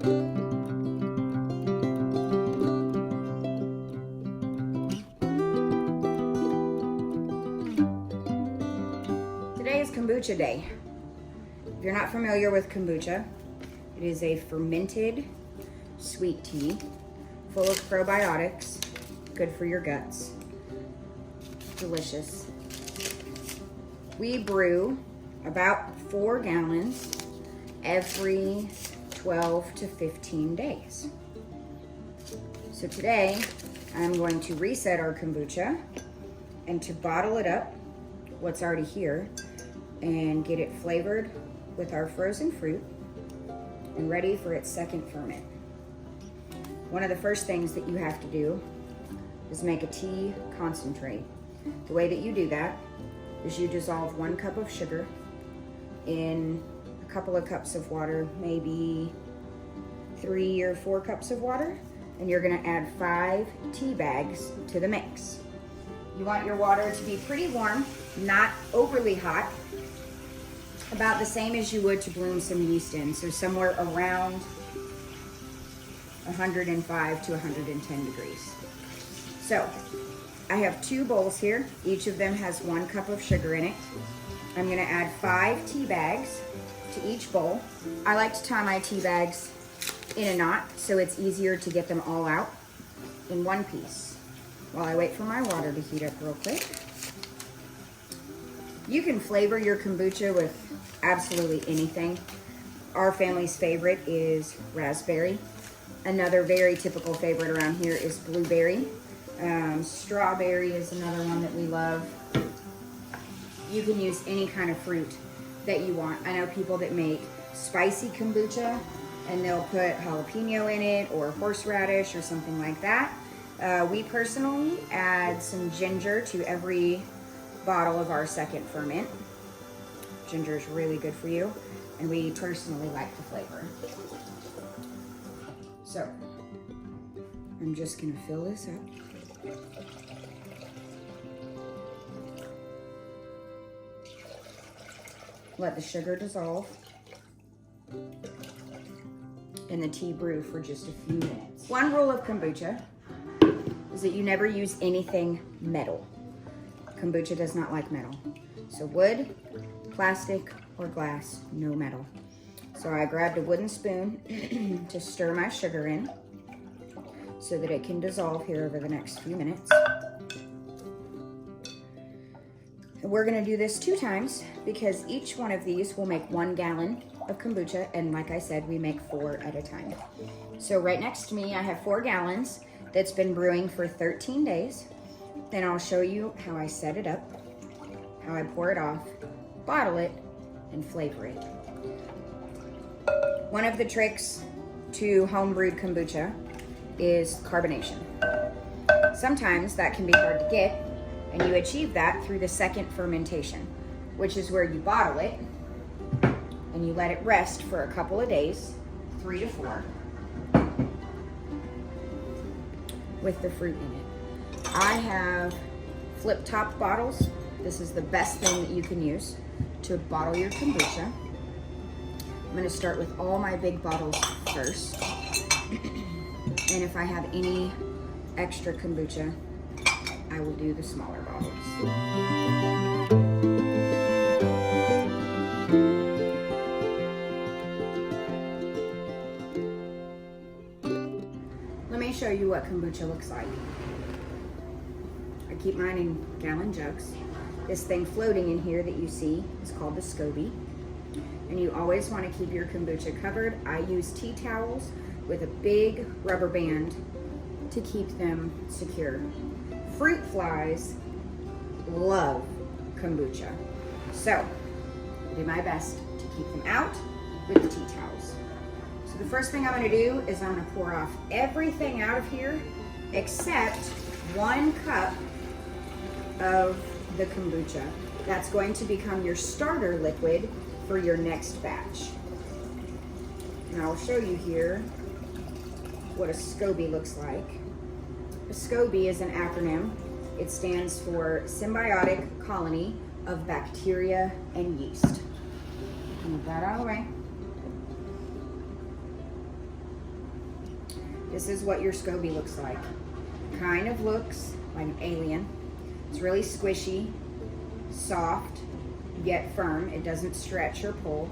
Today is kombucha day. If you're not familiar with kombucha, it is a fermented sweet tea full of probiotics, good for your guts. Delicious. We brew about 4 gallons every 12 to 15 days. So today I'm going to reset our kombucha and to bottle it up, what's already here, and get it flavored with our frozen fruit and ready for its second ferment. One of the first things that you have to do is make a tea concentrate. The way that you do that is you dissolve 1 cup of sugar in a couple of cups of water, maybe 3 or 4 cups of water, and you're gonna add 5 tea bags to the mix. You want your water to be pretty warm, not overly hot, about the same as you would to bloom some yeast in, so somewhere around 105 to 110 degrees. So I have 2 bowls here. Each of them has 1 cup of sugar in it. I'm gonna add 5 tea bags to each bowl. I like to tie my tea bags in a knot so it's easier to get them all out in one piece. While I wait for my water to heat up real quick. You can flavor your kombucha with absolutely anything. Our family's favorite is raspberry. Another very typical favorite around here is blueberry. Strawberry is another one that we love. You can use any kind of fruit that you want. I know people that make spicy kombucha and they'll put jalapeno in it or horseradish or something like that. We personally add some ginger to every bottle of our second ferment. Ginger is really good for you, and we personally like the flavor. So, I'm just gonna fill this up. Let the sugar dissolve and the tea brew for just a few minutes. One rule of kombucha is that you never use anything metal. Kombucha does not like metal. So wood, plastic, or glass, no metal. So I grabbed a wooden spoon to stir my sugar in so that it can dissolve here over the next few minutes. And we're gonna do this 2 times because each one of these will make 1 gallon of kombucha, and like I said, we make 4 at a time. So right next to me, I have 4 gallons that's been brewing for 13 days. Then I'll show you how I set it up, how I pour it off, bottle it, and flavor it. One of the tricks to home-brewed kombucha is carbonation. Sometimes that can be hard to get, and you achieve that through the second fermentation, which is where you bottle it and you let it rest for a couple of days, 3 to 4, with the fruit in it. I have flip-top bottles. This is the best thing that you can use to bottle your kombucha. I'm gonna start with all my big bottles first. And if I have any extra kombucha, I will do the smaller bottles. Let me show you what kombucha looks like. I keep mine in gallon jugs. This thing floating in here that you see is called the SCOBY. And you always want to keep your kombucha covered. I use tea towels with a big rubber band to keep them secure. Fruit flies love kombucha. So I do my best to keep them out with the tea towels. So the first thing I'm gonna do is I'm gonna pour off everything out of here except 1 cup of the kombucha. That's going to become your starter liquid for your next batch. And I'll show you here what a SCOBY looks like. A SCOBY is an acronym. It stands for Symbiotic Colony of Bacteria and Yeast. Move that out of the way. this is what your SCOBY looks like. Kind of looks like an alien. It's really squishy, soft, yet firm. It doesn't stretch or pull.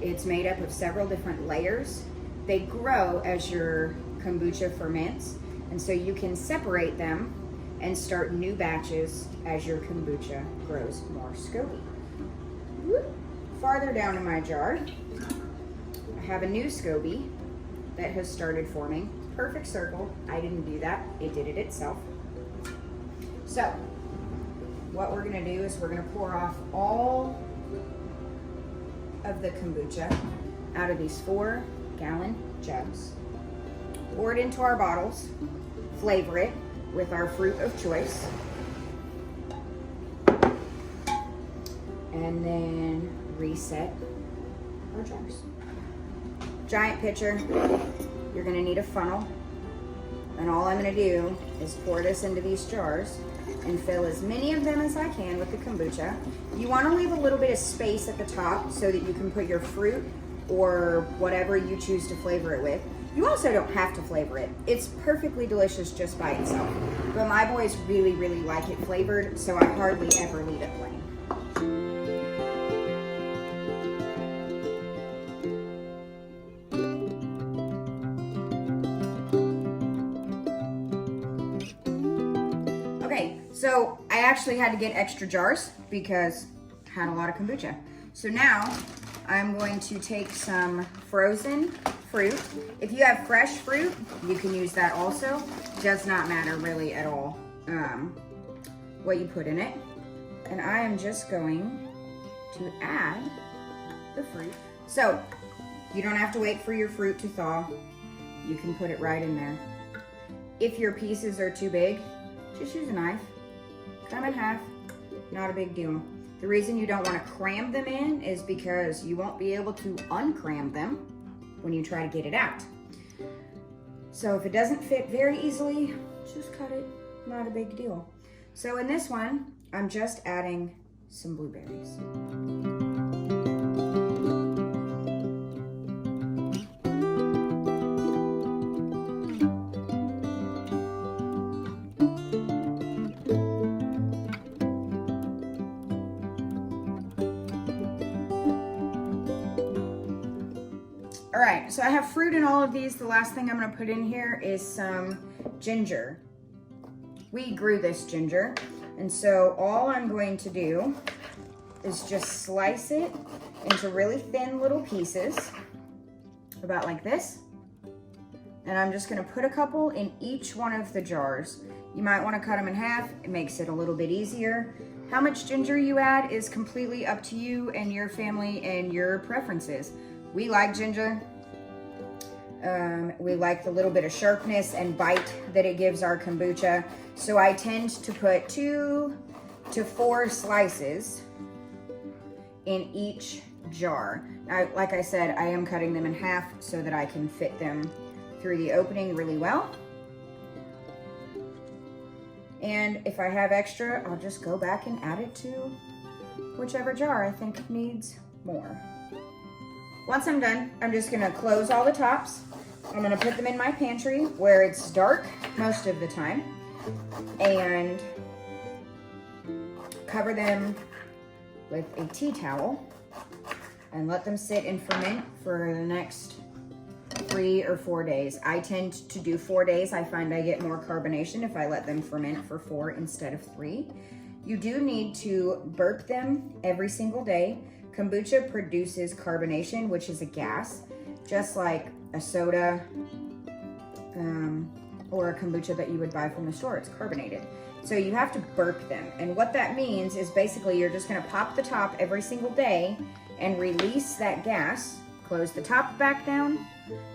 It's made up of several different layers. They grow as your kombucha ferments, and so you can separate them and start new batches as your kombucha grows more SCOBY. Farther down in my jar, I have a new SCOBY that has started forming. Perfect circle. I didn't do that. It did it itself. So, what we're gonna do is we're gonna pour off all of the kombucha out of these 4-gallon jugs. Pour it into our bottles, flavor it with our fruit of choice, and then reset our jars. Giant pitcher, you're gonna need a funnel, and all I'm gonna do is pour this into these jars and fill as many of them as I can with the kombucha. You wanna leave a little bit of space at the top so that you can put your fruit or whatever you choose to flavor it with. You also don't have to flavor it. It's perfectly delicious just by itself. But my boys really, really like it flavored, so I hardly ever leave it plain. Okay, so I actually had to get extra jars because I had a lot of kombucha. So now I'm going to take some frozen fruit. If you have fresh fruit, you can use that also. Does not matter really at all what you put in it. And I am just going to add the fruit. So you don't have to wait for your fruit to thaw. You can put it right in there. If your pieces are too big, just use a knife. Cut them in half, not a big deal. The reason you don't want to cram them in is because you won't be able to uncram them when you try to get it out. So if it doesn't fit very easily, just cut it, not a big deal. So in this one, I'm just adding some blueberries. All right, so I have fruit in all of these. The last thing I'm gonna put in here is some ginger. We grew this ginger, and so all I'm going to do is just slice it into really thin little pieces, about like this. And I'm just gonna put a couple in each one of the jars. You might wanna cut them in half. It makes it a little bit easier. How much ginger you add is completely up to you and your family and your preferences. We like ginger. We like the little bit of sharpness and bite that it gives our kombucha. So I tend to put 2 to 4 slices in each jar. Now, like I said, I am cutting them in half so that I can fit them through the opening really well. And if I have extra, I'll just go back and add it to whichever jar I think needs more. Once I'm done, I'm just gonna close all the tops. I'm gonna put them in my pantry where it's dark most of the time and cover them with a tea towel and let them sit and ferment for the next 3 or 4 days. I tend to do 4 days. I find I get more carbonation if I let them ferment for 4 instead of 3. You do need to burp them every single day. Kombucha produces carbonation, which is a gas, just like a soda or a kombucha that you would buy from the store. It's carbonated. So you have to burp them. And what that means is basically you're just gonna pop the top every single day and release that gas, close the top back down,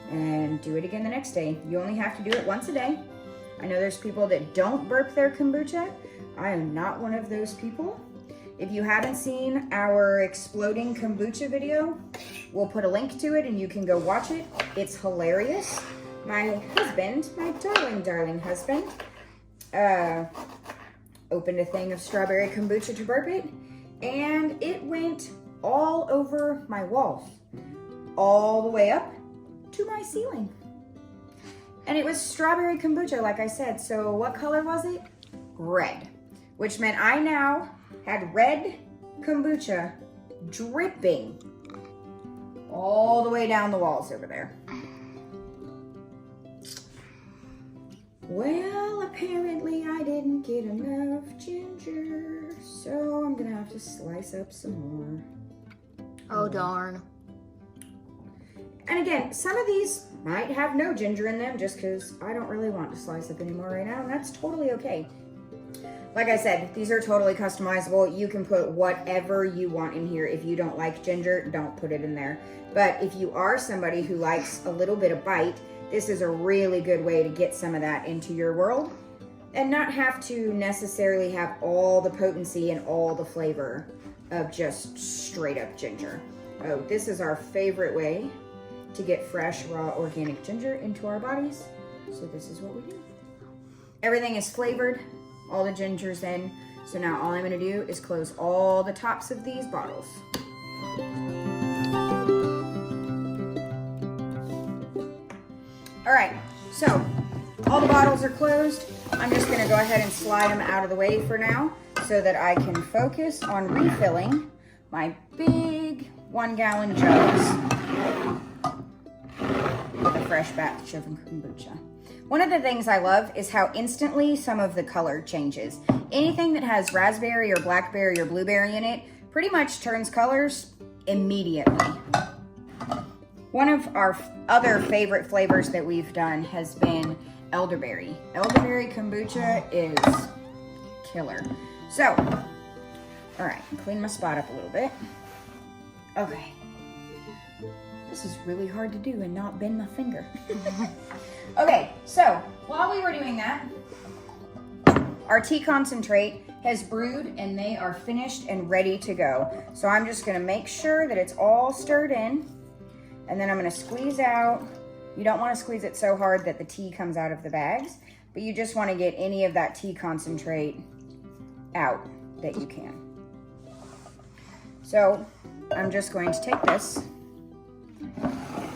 and do it again the next day. You only have to do it once a day. I know there's people that don't burp their kombucha. I am not one of those people. If you haven't seen our exploding kombucha video, we'll put a link to it and you can go watch it. It's hilarious. My husband, my darling husband, opened a thing of strawberry kombucha to burp it, and it went all over my walls, all the way up to my ceiling. And it was strawberry kombucha, like I said. So what color was it? Red, which meant I now had red kombucha dripping all the way down the walls over there. Well, apparently I didn't get enough ginger, so I'm gonna have to slice up some more. Oh, darn. And again, some of these might have no ginger in them just because I don't really want to slice up anymore right now, and that's totally okay. Like I said, these are totally customizable. You can put whatever you want in here. If you don't like ginger, don't put it in there. But if you are somebody who likes a little bit of bite, this is a really good way to get some of that into your world and not have to necessarily have all the potency and all the flavor of just straight up ginger. Oh, this is our favorite way to get fresh, raw, organic ginger into our bodies. So this is what we do. Everything is flavored, all the ginger's in. So now all I'm gonna do is close all the tops of these bottles. All right, so all the bottles are closed. I'm just gonna go ahead and slide them out of the way for now so that I can focus on refilling my big 1 gallon jugs with a fresh batch of kombucha. One of the things I love is how instantly some of the color changes. Anything that has raspberry or blackberry or blueberry in it pretty much turns colors immediately. One of our other favorite flavors that we've done has been elderberry. Elderberry kombucha is killer. So, all right, clean my spot up a little bit. Okay. This is really hard to do and not bend my finger. Okay, so while we were doing that, our tea concentrate has brewed and they are finished and ready to go. So I'm just gonna make sure that it's all stirred in. And then I'm gonna squeeze out. You don't wanna squeeze it so hard that the tea comes out of the bags, but you just wanna get any of that tea concentrate out that you can. So I'm just going to take this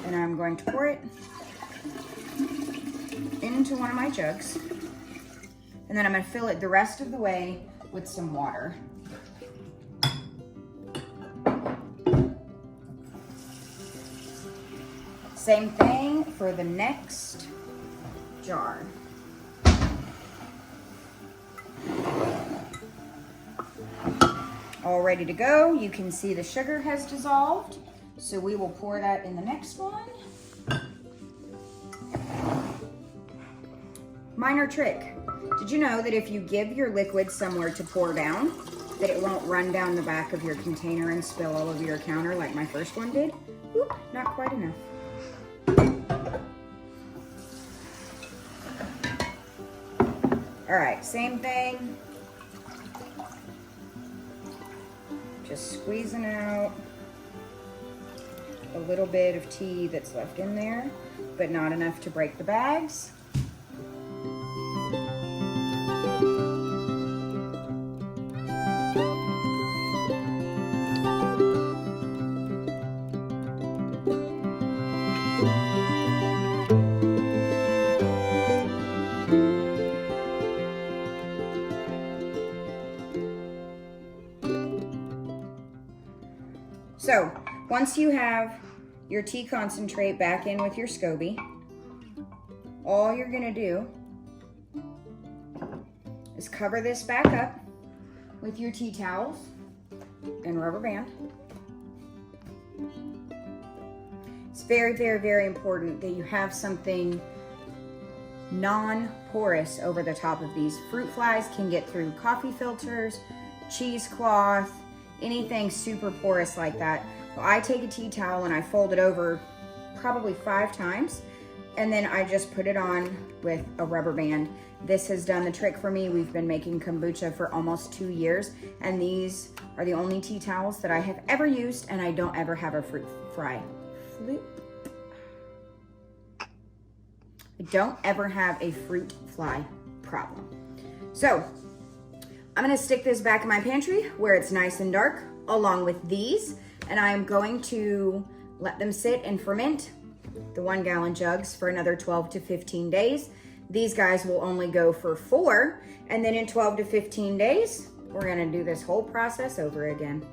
and I'm going to pour it into one of my jugs. And then I'm gonna fill it the rest of the way with some water. Same thing for the next jar. All ready to go. You can see the sugar has dissolved, so we will pour that in the next one. Minor trick. Did you know that if you give your liquid somewhere to pour down, that it won't run down the back of your container and spill all over your counter like my first one did? Oop, not quite enough. All right, same thing. Just squeezing out a little bit of tea that's left in there, but not enough to break the bags. So once you have your tea concentrate back in with your SCOBY, all you're gonna do is cover this back up with your tea towels and rubber band. It's very, very, very important that you have something non-porous over the top of these. Fruit flies can get through coffee filters, cheesecloth, anything super porous like that. Well, I take a tea towel and I fold it over probably 5 times, and then I just put it on with a rubber band. This has done the trick for me. We've been making kombucha for almost 2 years, and these are the only tea towels that I have ever used, and I don't ever have a fruit fly. I don't ever have a fruit fly problem. So I'm gonna stick this back in my pantry where it's nice and dark along with these, and I'm going to let them sit and ferment the 1 gallon jugs for another 12 to 15 days. These guys will only go for 4. And then in 12 to 15 days, we're gonna do this whole process over again.